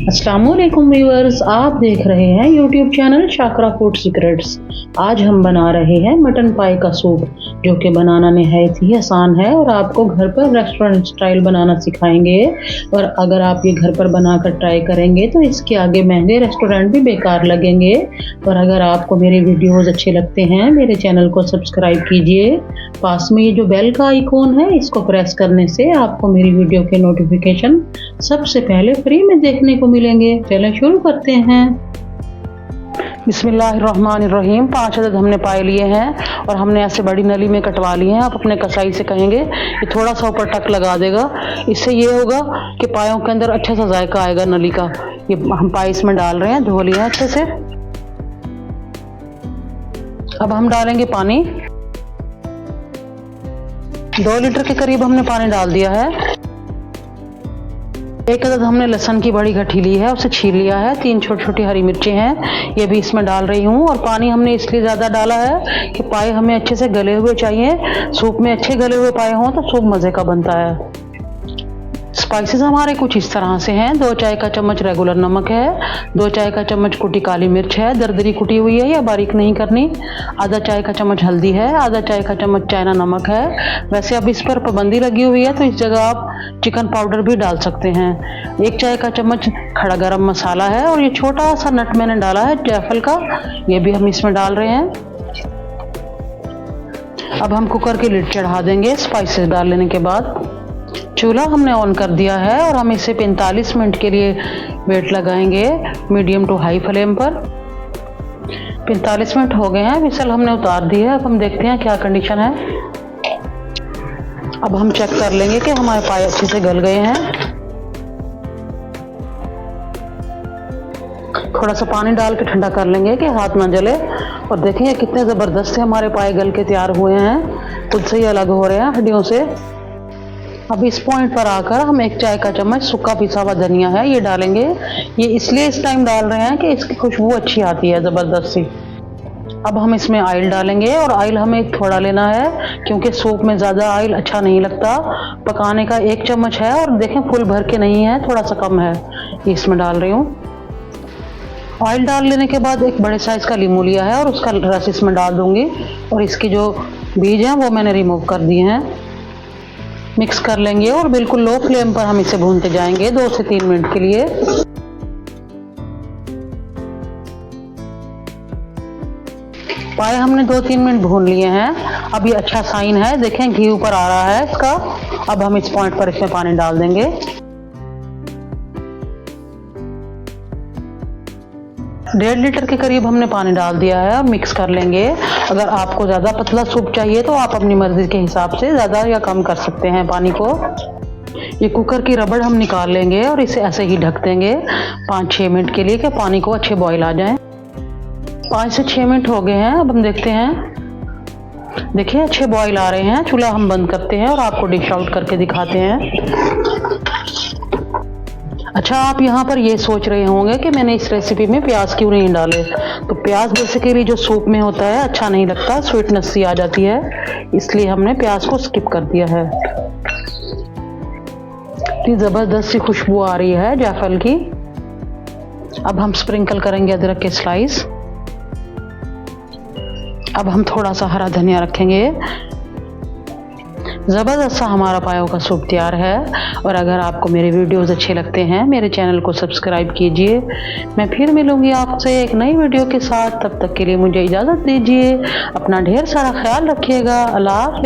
अस्सलामुअलैकुम व्यूअर्स, आप देख रहे हैं YouTube channel Shakra food secrets. आज हम बना रहे हैं मटन पाई का सूप, जो कि बनाना निहायत ही आसान है और आपको घर पर रेस्टोरेंट स्टाइल बनाना सिखाएंगे। और अगर आप ये घर पर बनाकर ट्राई करेंगे तो इसके आगे महंगे रेस्टोरेंट भी बेकार लगेंगे। और अगर आपको मेरे वीडियोस अच्छे लगते हैं, मेरे चैनल को सब्सक्राइब कीजिए। पास में ये जो बेल का आइकॉन है, इसको प्रेस करने से आपको मेरी वीडियो के नोटिफिकेशन सबसे पहले फ्री में देखने को मिलेंगे। चलें शुरू करते हैं। बिस्मिल्लाहिर्रहमानिर्रहीम। 5 अदद हमने पाए लिए हैं और हमने ऐसे बड़ी नली में कटवा लिए हैं। आप अपने कसाई से कहेंगे कि थोड़ा सा ऊपर टक लगा देगा। इससे ये होगा कि पायों के अंदर अच्छा सा जायका आएगा नली का। ये हम पाए इसमें डाल रहे हैं, धो लिए हैं अच्छे से। अब हम डालेंगे पानी। 2 लीटर के करीब हमने पानी डाल दिया है। 1 अदद हमने लहसुन की बड़ी गठी ली है, उसे छील लिया है। 3 छोटी छोटी हरी मिर्ची हैं, ये भी इसमें डाल रही हूँ। और पानी हमने इसलिए ज़्यादा डाला है कि पाए हमें अच्छे से गले हुए चाहिए। सूप में अच्छे गले हुए पाए हों तो सूप मज़े का बनता है। स्पाइसेस हमारे कुछ इस तरह से हैं। 2 चाय का चम्मच रेगुलर नमक है, 2 चाय का चम्मच कुटी काली मिर्च है, दरदरी कुटी हुई है या बारीक नहीं करनी। आधा चाय का चम्मच हल्दी है, आधा चाय का चम्मच चाइना नमक है। वैसे अब इस पर पाबंदी लगी हुई है तो इस जगह आप चिकन पाउडर भी डाल सकते हैं। 1 चाय का चम्मच खड़ा गरम मसाला है और ये छोटा सा नट मैंने डाला है जायफल का, ये भी हम इसमें डाल रहे हैं। अब हम कुकर की लिड चढ़ा देंगे स्पाइसेस डाल लेने के बाद। चूल्हा हमने ऑन कर दिया है और हम इसे 45 मिनट के लिए वेट लगाएंगे मीडियम टू हाई फ्लेम पर। 45 मिनट हो गए हैं, विसल हमने उतार दी है। अब हम देखते हैं क्या कंडीशन है। अब हम चेक कर लेंगे कि हमारे पाए अच्छे से गल गए हैं। थोड़ा सा पानी डाल के ठंडा कर लेंगे कि हाथ ना जले। और देखेंगे कितने ज़बरदस्त से हमारे पाए गल के तैयार हुए हैं, खुद से ही अलग हो रहे हैं हड्डियों से। अब इस पॉइंट पर आकर हम 1 चाय का चम्मच सूखा पिसा हुआ धनिया है, ये डालेंगे। ये इसलिए इस टाइम डाल रहे हैं कि इसकी खुशबू अच्छी आती है ज़बरदस्त सी। अब हम इसमें ऑयल डालेंगे और ऑयल हमें थोड़ा लेना है क्योंकि सूप में ज़्यादा ऑयल अच्छा नहीं लगता। पकाने का 1 चम्मच है और देखें फुल भर के नहीं है, थोड़ा सा कम है, ये इसमें डाल रही हूँ। ऑयल डाल लेने के बाद एक बड़े साइज़ का लीमू लिया है और उसका रस इसमें डाल दूँगी। और इसकी जो बीज हैं वो मैंने रिमूव कर दिए हैं। मिक्स कर लेंगे और बिल्कुल लो फ्लेम पर हम इसे भूनते जाएंगे 2 से 3 मिनट के लिए। पाए हमने 2-3 मिनट भून लिए हैं। अब ये अच्छा साइन है, देखें घी ऊपर आ रहा है इसका। अब हम इस पॉइंट पर इसमें पानी डाल देंगे। डेढ़ लीटर के करीब हमने पानी डाल दिया है और मिक्स कर लेंगे। अगर आपको ज़्यादा पतला सूप चाहिए तो आप अपनी मर्ज़ी के हिसाब से ज़्यादा या कम कर सकते हैं पानी को। ये कुकर की रबड़ हम निकाल लेंगे और इसे ऐसे ही ढक देंगे 5-6 मिनट के लिए कि पानी को अच्छे बॉईल आ जाएं। 5 से 6 मिनट हो गए हैं। अब हम देखते हैं, देखिए अच्छे बॉईल आ रहे हैं। चूल्हा हम बंद करते हैं और आपको डिश आउट करके दिखाते हैं। अच्छा, आप यहाँ पर ये सोच रहे होंगे कि मैंने इस रेसिपी में प्याज क्यों नहीं डाले। तो प्याज बेसिकली जो सूप में होता है अच्छा नहीं लगता, स्वीटनेस सी आ जाती है, इसलिए हमने प्याज को स्किप कर दिया है। इतनी ज़बरदस्त सी खुशबू आ रही है जायफल की। अब हम स्प्रिंकल करेंगे अदरक के स्लाइस। अब हम थोड़ा सा हरा धनिया रखेंगे। ज़बरदस्त सा हमारा पायों का सूप तैयार है। और अगर आपको मेरे वीडियोस अच्छे लगते हैं, मेरे चैनल को सब्सक्राइब कीजिए। मैं फिर मिलूंगी आपसे एक नई वीडियो के साथ। तब तक के लिए मुझे इजाज़त दीजिए। अपना ढेर सारा ख्याल रखिएगा। अल्लाह हाफ़िज़।